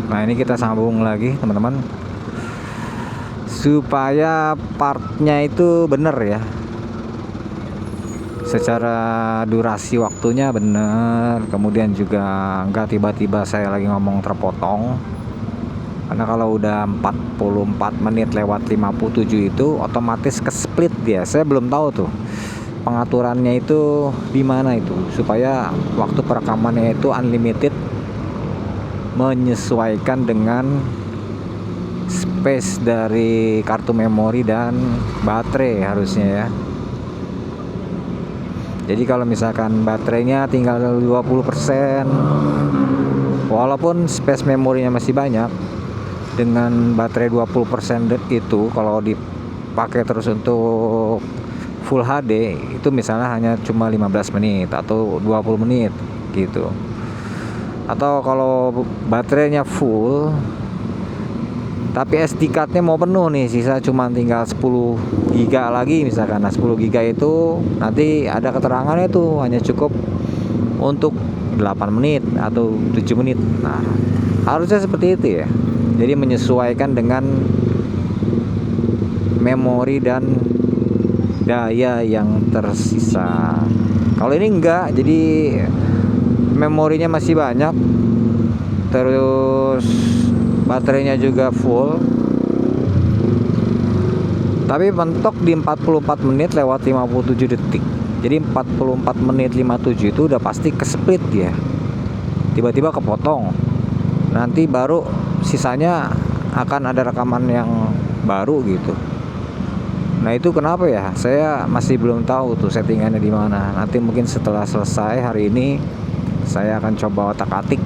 Nah, ini kita sambung lagi teman-teman, supaya partnya itu bener ya, secara durasi waktunya bener, kemudian juga nggak tiba-tiba saya lagi ngomong terpotong. Karena kalau udah 44 menit lewat 57 itu otomatis ke split dia. Saya belum tahu tuh pengaturannya itu di mana itu, supaya waktu perekamannya itu unlimited, menyesuaikan dengan space dari kartu memori dan baterai harusnya ya. Jadi kalau misalkan baterainya tinggal 20%, walaupun space memorinya masih banyak, dengan baterai 20% itu kalau dipakai terus untuk Full HD itu misalnya hanya cuma 15 menit atau 20 menit gitu. Atau kalau baterainya full tapi SD card-nya mau penuh nih, sisa cuma tinggal 10 giga lagi misalkan. Nah, 10 giga itu nanti ada keterangannya tuh hanya cukup untuk 8 menit atau 7 menit. Nah, harusnya seperti itu ya. Jadi menyesuaikan dengan memori dan daya yang tersisa. Kalau ini enggak, jadi memorinya masih banyak, terus baterainya juga full, tapi mentok di 44 menit lewat 57 detik. Jadi 44 menit 57 itu udah pasti ke split ya, tiba-tiba kepotong. Nanti baru sisanya akan ada rekaman yang baru gitu. Nah, itu kenapa ya? Saya masih belum tahu tuh settingannya di mana. Nanti mungkin setelah selesai hari ini saya akan coba otak-atik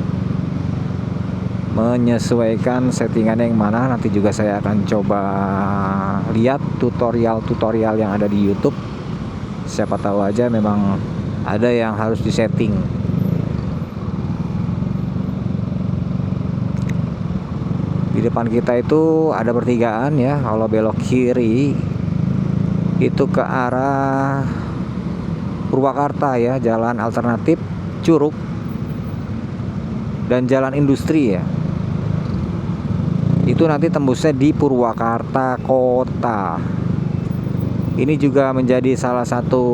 menyesuaikan settingannya yang mana. Nanti juga saya akan coba lihat tutorial yang ada di YouTube. Siapa tahu aja memang ada yang harus disetting. Di depan kita itu ada pertigaan ya. Kalau belok kiri itu ke arah Purwakarta ya, jalan alternatif Curug dan jalan industri ya. Itu nanti tembusnya di Purwakarta kota. Ini juga menjadi salah satu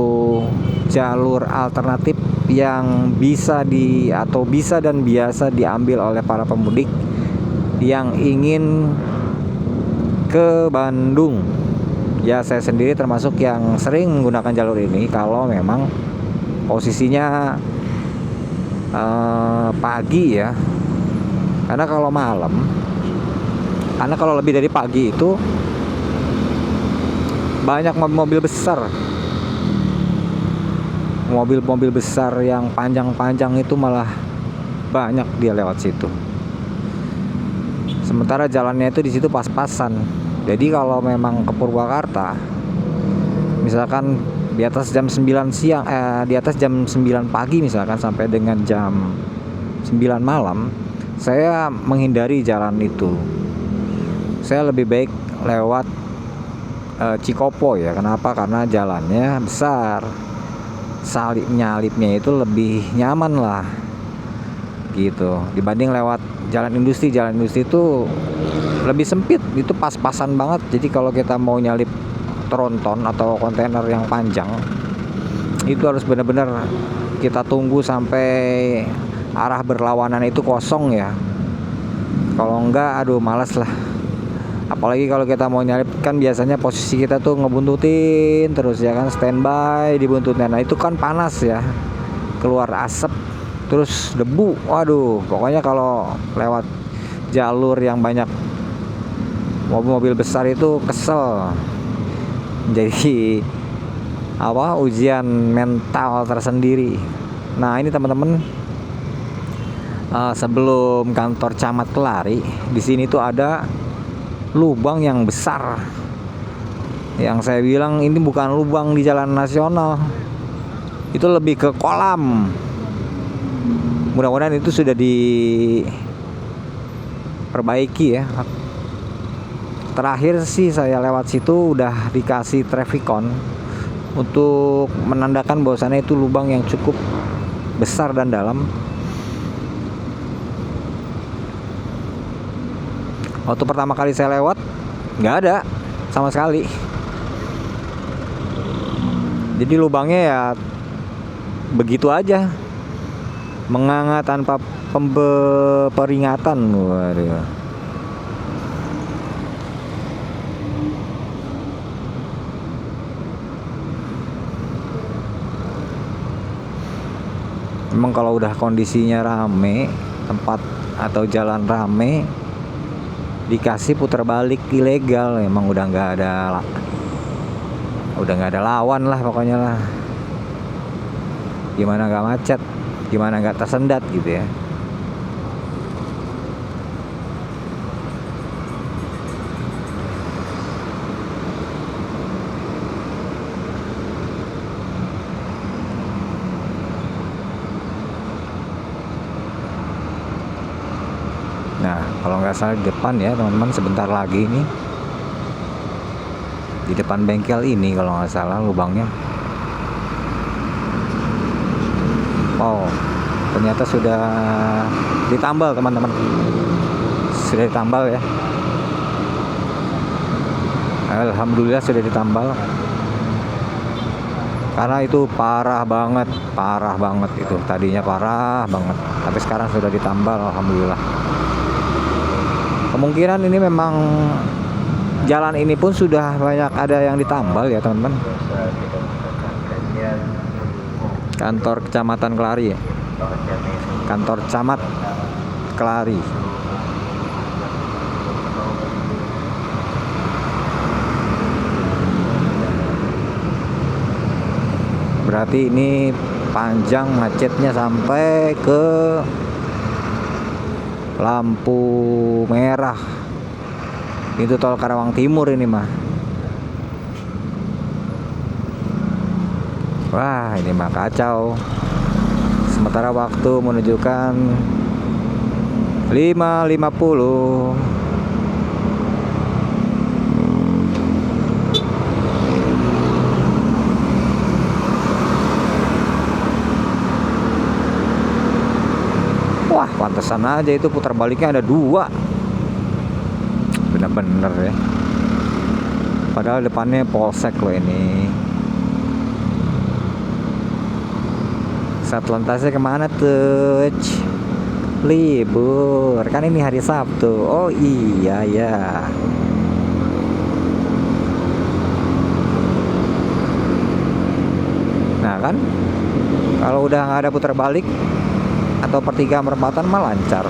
jalur alternatif yang bisa dan biasa diambil oleh para pemudik yang ingin ke Bandung. Ya, saya sendiri termasuk yang sering menggunakan jalur ini kalau memang posisinya pagi ya. Karena kalau malam, karena kalau lebih dari pagi itu banyak mobil-mobil besar. Mobil-mobil besar yang panjang-panjang itu malah banyak dia lewat situ. Sementara jalannya itu di situ pas-pasan. Jadi kalau memang ke Purwakarta, misalkan di atas jam 9 siang, di atas jam 9 pagi misalkan sampai dengan jam 9 malam, saya menghindari jalan itu. Saya lebih baik lewat Cikopo ya. Kenapa? Karena jalannya besar, salip-nyalipnya itu lebih nyaman lah gitu, dibanding lewat jalan industri. Jalan industri itu lebih sempit, itu pas-pasan banget. Jadi kalau kita mau nyalip tronton atau kontainer yang panjang, itu harus benar-benar kita tunggu sampai arah berlawanan itu kosong ya. Kalau enggak, aduh males lah. Apalagi kalau kita mau nyalip, kan biasanya posisi kita tuh ngebuntutin terus ya kan, standby dibuntutnya. Nah, itu kan panas ya, keluar asap, terus debu. Waduh, pokoknya kalau lewat jalur yang banyak mobil-mobil besar itu kesel. Jadi ujian mental tersendiri. Nah, ini teman-teman, sebelum kantor camat Kelari, di sini tuh ada lubang yang besar. Yang saya bilang ini bukan lubang di jalan nasional, itu lebih ke kolam. Mudah-mudahan itu sudah diperbaiki ya. Terakhir sih saya lewat situ udah dikasih trafikon untuk menandakan bahwasannya itu lubang yang cukup besar dan dalam. Waktu pertama kali saya lewat nggak ada sama sekali. Jadi lubangnya ya begitu aja, menganga tanpa peringatan. Waduh. Memang kalau udah kondisinya rame, tempat atau jalan rame, dikasih putar balik ilegal, emang udah nggak ada lawan lah pokoknya lah. Gimana nggak macet, gimana nggak tersendat gitu ya. Nah, kalau nggak salah di depan ya teman-teman, sebentar lagi nih, di depan bengkel ini kalau nggak salah lubangnya. Oh, ternyata sudah ditambal teman-teman, sudah ditambal ya. Alhamdulillah sudah ditambal, karena itu parah banget itu, tadinya parah banget, tapi sekarang sudah ditambal, alhamdulillah. Kemungkinan ini memang jalan ini pun sudah banyak ada yang ditambal ya teman-teman. Kantor Kecamatan Kelari ya, kantor camat Kelari. Berarti ini panjang macetnya sampai ke lampu merah itu tol Karawang Timur ini mah. Wah, ini mah kacau. Sementara waktu menunjukkan 5.50. Wah, pantesan aja itu putar baliknya ada 2. Bener-bener ya. Padahal depannya polsek loh ini. Satlantasnya kemana tuh? Libur, kan ini hari Sabtu. Oh iya ya. Nah kan, kalau udah nggak ada putar balik atau pertigaan perempatan mah lancar.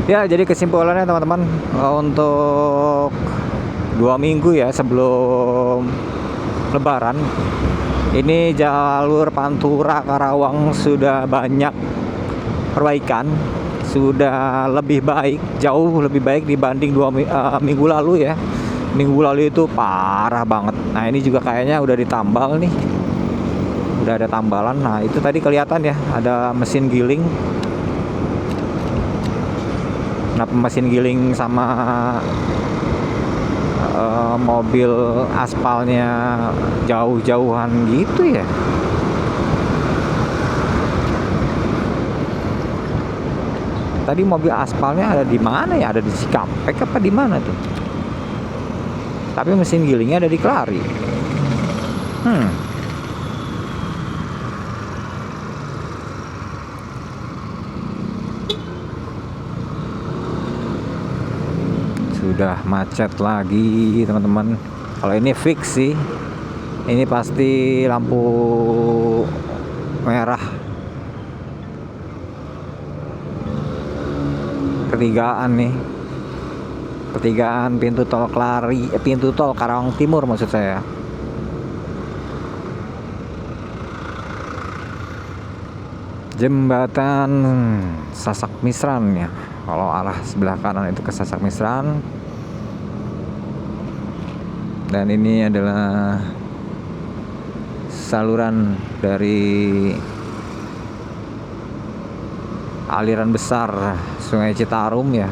Ya, jadi kesimpulannya teman-teman, untuk 2 minggu ya sebelum Lebaran, ini jalur Pantura Karawang sudah banyak perbaikan, sudah lebih baik, jauh lebih baik dibanding 2 minggu lalu ya. Minggu lalu itu parah banget. Nah, ini juga kayaknya udah ditambal nih, udah ada tambalan. Nah, itu tadi kelihatan ya, ada mesin giling. Nah, mesin giling sama mobil aspalnya jauh-jauhan gitu ya. Tadi mobil aspalnya ada di mana ya? Ada di Cikampek apa di mana tuh? Tapi mesin gilingnya ada di Kelari. Sudah macet lagi teman-teman. Kalau ini fix sih, ini pasti lampu merah pertigaan nih, pertigaan pintu tol Kelari, pintu tol Karawang Timur maksud saya. Jembatan Sasak Misran ya, kalau arah sebelah kanan itu ke Sasak Misran. Dan ini adalah saluran dari aliran besar Sungai Citarum ya.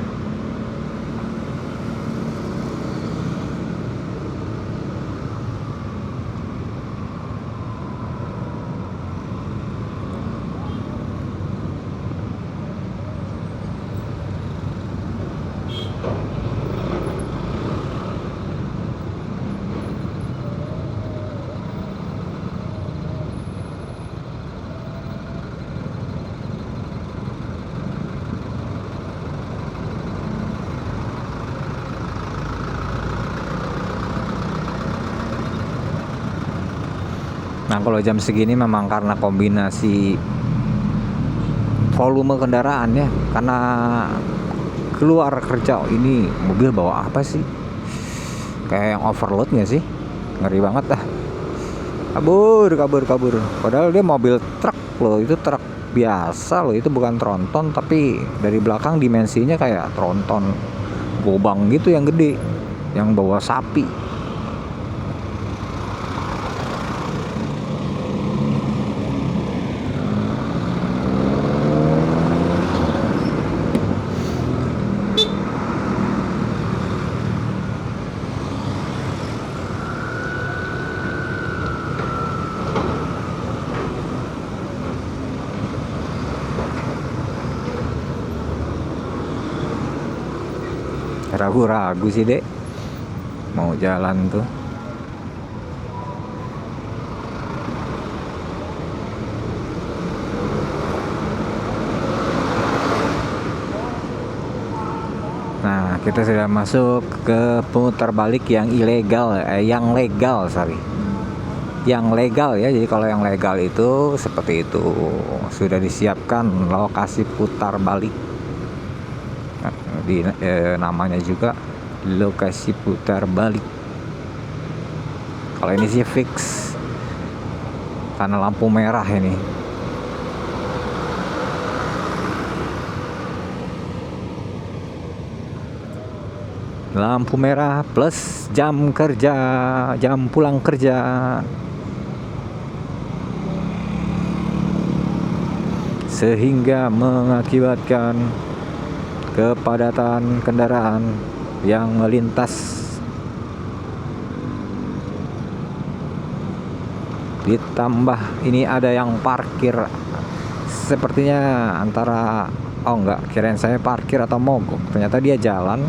Nah kalau jam segini memang karena kombinasi volume kendaraan ya, karena keluar kerja ini mobil bawa apa sih, kayak yang overload nggak sih, ngeri banget dah, kabur padahal dia mobil truk loh, itu truk biasa loh, itu bukan tronton, tapi dari belakang dimensinya kayak tronton gobang gitu yang gede, yang bawa sapi. Ragu-ragu sih dek mau jalan tuh. Nah kita sudah masuk ke putar balik yang ilegal, yang legal ya. Jadi kalau yang legal itu seperti itu, sudah disiapkan lokasi putar balik. Namanya juga lokasi putar balik. Kalau ini sih fix karena lampu merah ini. Lampu merah plus jam kerja, jam pulang kerja. Sehingga mengakibatkan kepadatan kendaraan yang melintas. Ditambah ini ada yang parkir, sepertinya antara enggak, kirain saya parkir atau mogok, ternyata dia jalan,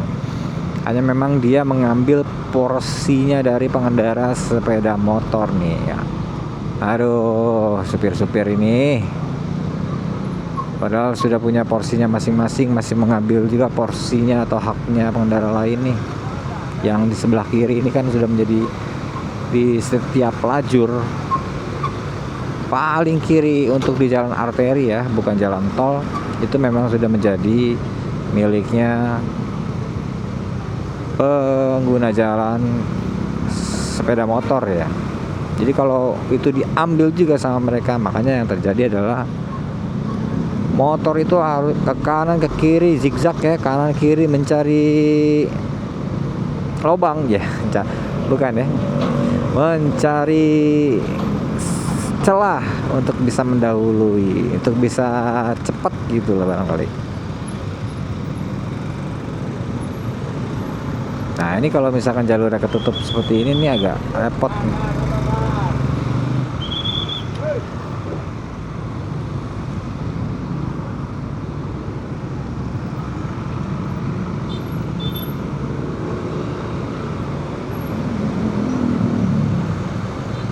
hanya memang dia mengambil porsinya dari pengendara sepeda motor nih ya. Aduh, supir-supir ini padahal sudah punya porsinya masing-masing, masih mengambil juga porsinya atau haknya pengendara lain nih. Yang di sebelah kiri ini kan sudah menjadi, di setiap lajur paling kiri untuk di jalan arteri ya, bukan jalan tol, itu memang sudah menjadi miliknya pengguna jalan sepeda motor ya. Jadi kalau itu diambil juga sama mereka, makanya yang terjadi adalah motor itu harus ke kanan ke kiri, zigzag ya, kanan kiri mencari lubang ya, bukan ya, mencari celah untuk bisa mendahului, untuk bisa cepat gitu lah barangkali. Nah ini kalau misalkan jalurnya ketutup seperti ini nih agak repot nih.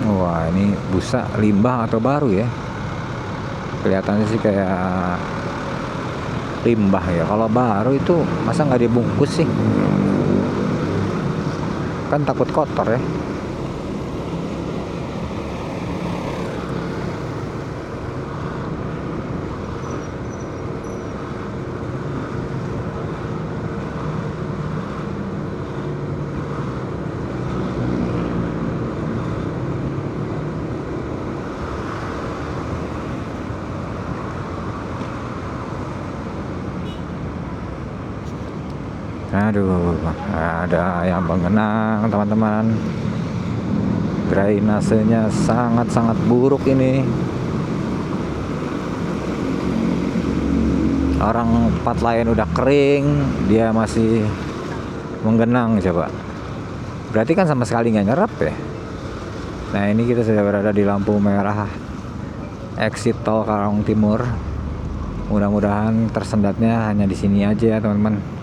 Wah ini busa limbah atau baru ya, kelihatannya sih kayak limbah ya. Kalau baru itu masa nggak dibungkus sih, kan takut kotor ya. Aduh, ada yang menggenang teman-teman. Drainasenya sangat-sangat buruk ini. Orang tempat lain udah kering, dia masih menggenang coba. Berarti kan sama sekali nggak nyerap ya. Nah ini kita sudah berada di lampu merah exit tol Karawang Timur. Mudah-mudahan tersendatnya hanya di sini aja ya teman-teman.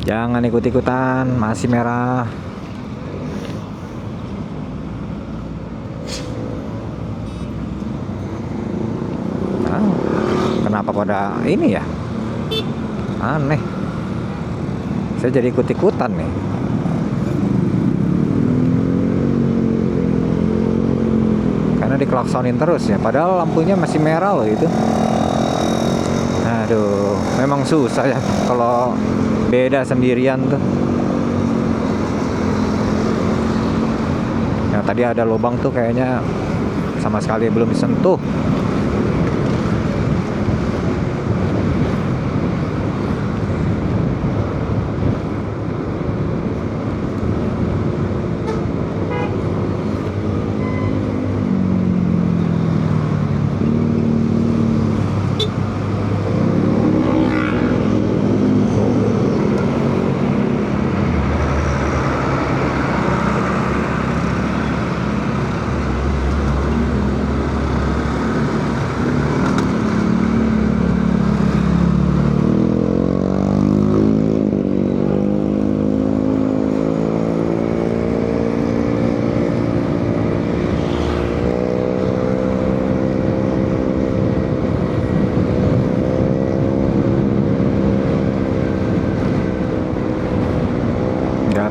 Jangan ikut-ikutan, masih merah. Nah, kenapa pada ini ya? Aneh. Saya jadi ikut-ikutan nih. Karena diklaksonin terus ya, padahal lampunya masih merah loh itu. Aduh, memang susah ya kalau beda sendirian tuh. Yang tadi ada lubang tuh kayaknya sama sekali belum disentuh.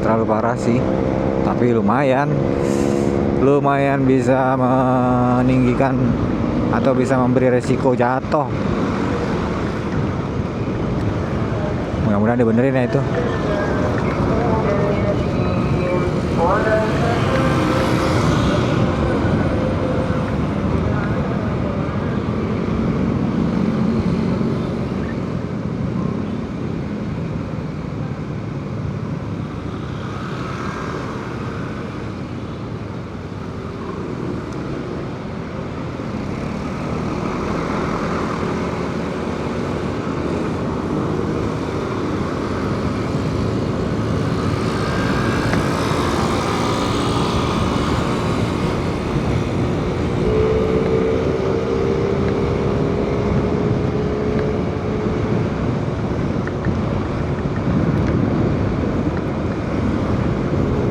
Terlalu parah sih, tapi lumayan bisa meninggikan atau bisa memberi resiko jatuh. Mudah-mudahan dibenerin ya itu.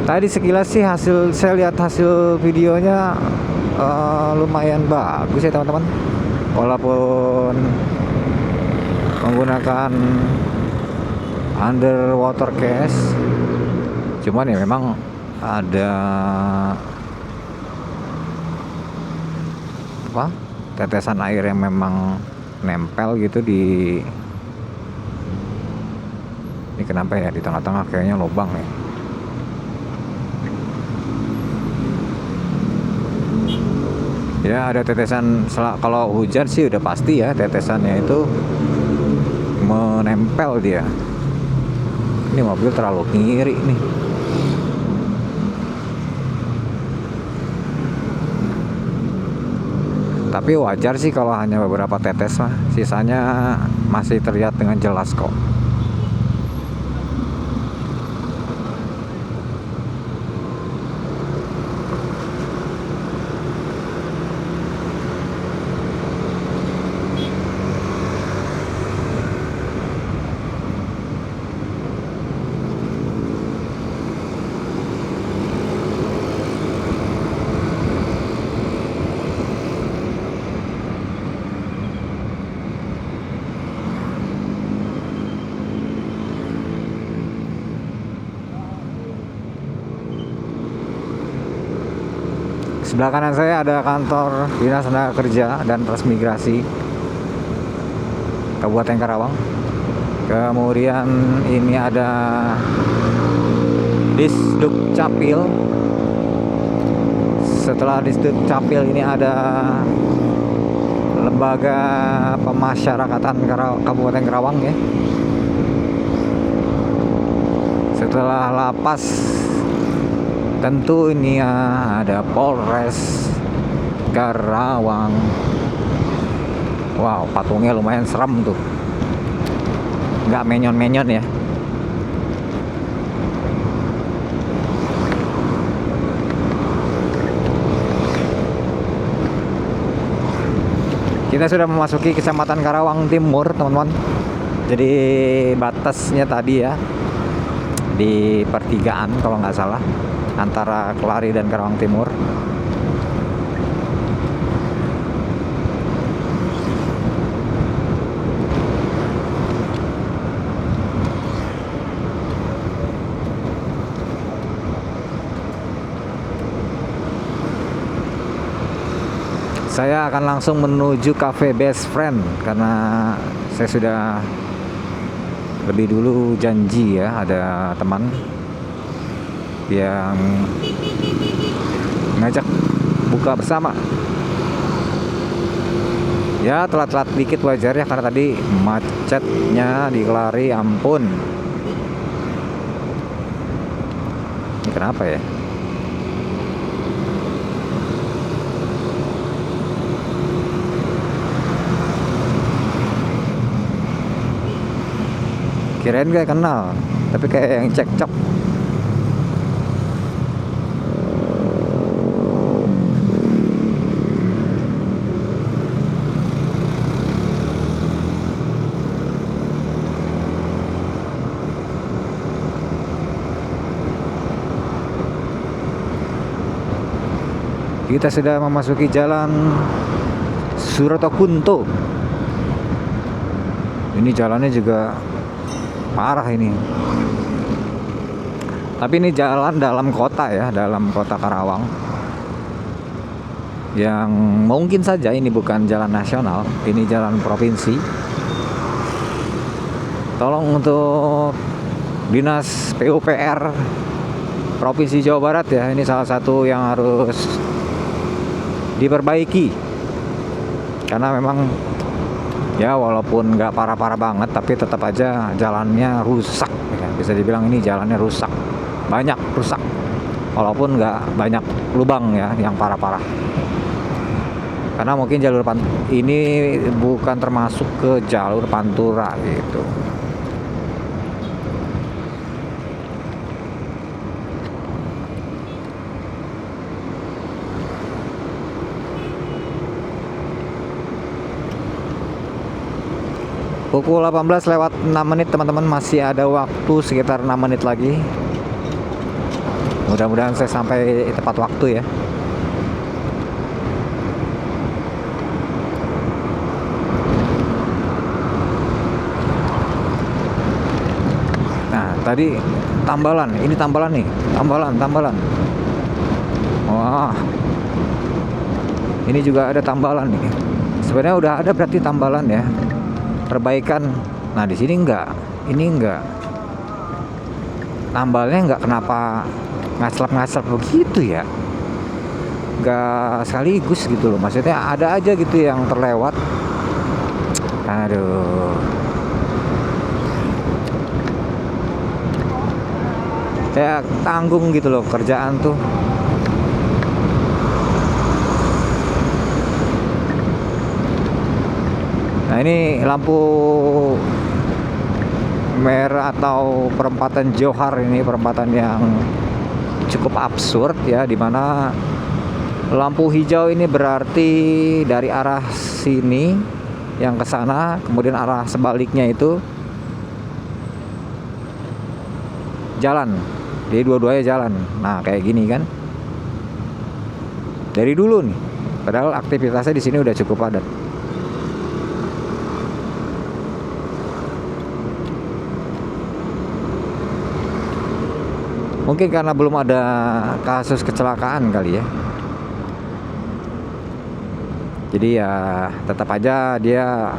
Tadi sekilas sih saya lihat hasil videonya lumayan bagus ya teman-teman. Walaupun menggunakan underwater case, cuman ya memang ada tetesan air yang memang nempel gitu di ini. Kenapa ya di tengah-tengah kayaknya lubang nih. Ya ada tetesan, kalau hujan sih udah pasti ya tetesannya itu menempel dia. Ini mobil terlalu kiri nih. Tapi wajar sih kalau hanya beberapa tetes mah, sisanya masih terlihat dengan jelas kok. Sebelah kanan saya ada kantor Dinas Tenaga Kerja dan Transmigrasi Kabupaten Karawang. Kemudian ini ada Disduk Capil setelah di Capil ini ada Lembaga Pemasyarakatan Kabupaten Karawang ya. Setelah lapas tentu ini ya ada Polres Karawang. Wow, patungnya lumayan serem tuh, nggak menyon-menyon ya. Kita sudah memasuki Kecamatan Karawang Timur, teman-teman. Jadi batasnya tadi ya di pertigaan kalau nggak salah antara Kelari dan Karawang Timur. Saya akan langsung menuju Cafe Best Friend karena saya sudah lebih dulu janji ya, ada teman yang ngajak buka bersama. Ya telat-telat dikit wajar ya, karena tadi macetnya di Kelari ampun. Ini kenapa ya? Kirain gak kenal, tapi kayak yang cekcok. Kita sudah memasuki jalan Suratokunto. Ini jalannya juga parah ini. Tapi ini jalan dalam kota ya, dalam kota Karawang. Yang mungkin saja ini bukan jalan nasional, ini jalan provinsi. Tolong untuk Dinas PUPR Provinsi Jawa Barat ya, ini salah satu yang harus diperbaiki. Karena memang ya walaupun nggak parah-parah banget, tapi tetap aja jalannya rusak ya. Bisa dibilang ini jalannya rusak, banyak rusak, walaupun nggak banyak lubang ya yang parah-parah. Karena mungkin jalur ini bukan termasuk ke jalur Pantura gitu. Pukul 18 lewat 6 menit teman-teman, masih ada waktu sekitar 6 menit lagi. Mudah-mudahan saya sampai tepat waktu ya. Nah tadi Tambalan, ini Tambalan nih, Tambalan. Wah, ini juga ada Tambalan nih. Sebenarnya udah ada berarti Tambalan ya, perbaikan. Nah di sini ini enggak. Tambalnya enggak, kenapa ngaclap begitu ya? Enggak sekaligus gitu loh. Maksudnya ada aja gitu yang terlewat. Aduh. Kayak tanggung gitu loh kerjaan tuh. Nah ini lampu merah atau perempatan Johar, ini perempatan yang cukup absurd ya, dimana lampu hijau ini berarti dari arah sini yang ke sana, kemudian arah sebaliknya itu jalan, jadi dua-duanya jalan. Nah kayak gini kan dari dulu nih, padahal aktivitasnya di sini udah cukup padat. Mungkin karena belum ada kasus kecelakaan kali ya. Jadi ya tetap aja dia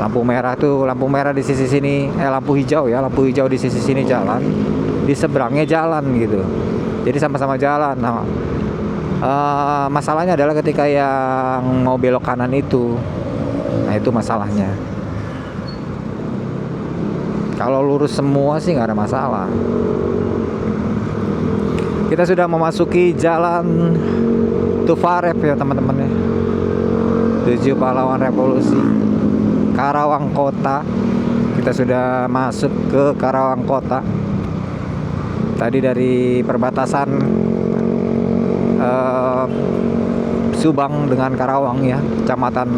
lampu merah tuh, lampu merah di sisi sini, lampu hijau ya, lampu hijau di sisi sini jalan, di seberangnya jalan gitu. Jadi sama-sama jalan. Nah, Masalahnya adalah ketika yang mau belok kanan itu, nah itu masalahnya. Kalau lurus semua sih nggak ada masalah. Kita sudah memasuki jalan Tufarep ya teman-teman ya. 7 Pahlawan Revolusi, Karawang Kota. Kita sudah masuk ke Karawang Kota. Tadi dari perbatasan Subang dengan Karawang ya, Kecamatan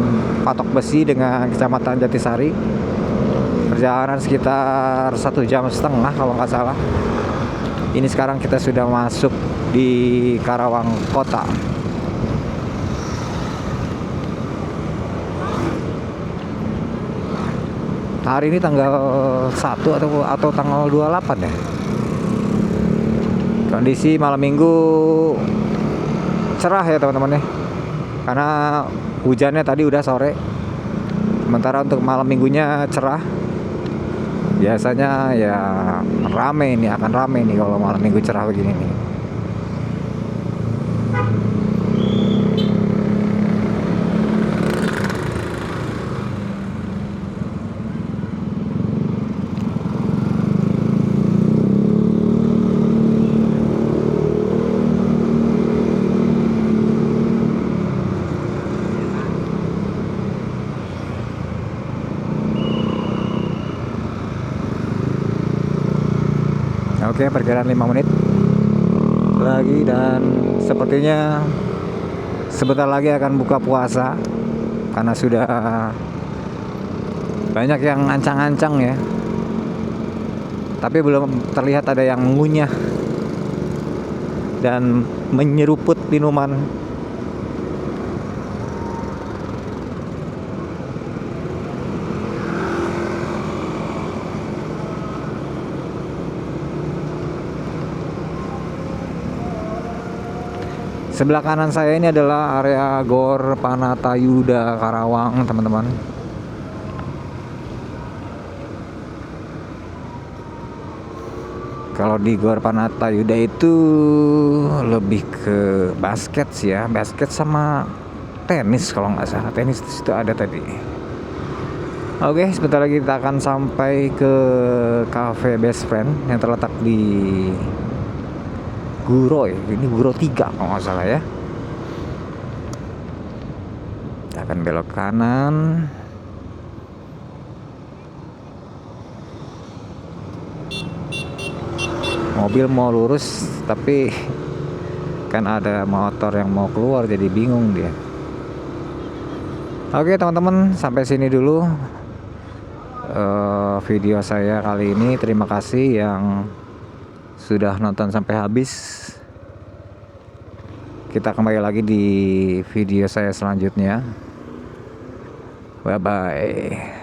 Patok Besi dengan Kecamatan Jatisari. Perjalanan sekitar 1,5 jam kalau nggak salah. Ini sekarang kita sudah masuk di Karawang Kota. Hari ini tanggal 1 atau tanggal 28 ya. Kondisi malam minggu cerah ya teman-teman ya. Karena hujannya tadi udah sore. Sementara untuk malam minggunya cerah. Biasanya ya rame nih, akan rame nih kalau malam minggu cerah begini nih. Oke, perkiraan 5 menit lagi dan sepertinya sebentar lagi akan buka puasa karena sudah banyak yang ancang-ancang ya. Tapi belum terlihat ada yang ngunyah dan menyeruput minuman. Sebelah kanan saya ini adalah area Gor Panatayuda Karawang, teman-teman. Kalau di Gor Panatayuda itu lebih ke basket sih ya, basket sama tenis kalau nggak salah. Tenis di situ ada tadi. Oke, sebentar lagi kita akan sampai ke Cafe Best Friend yang terletak di Guro ya, ini Guro 3 kalau nggak salah ya. Kita akan belok kanan. Mobil mau lurus tapi kan ada motor yang mau keluar jadi bingung dia. Oke teman-teman, sampai sini dulu video saya kali ini. Terima kasih yang sudah nonton sampai habis. Kita kembali lagi di video saya selanjutnya. Bye bye.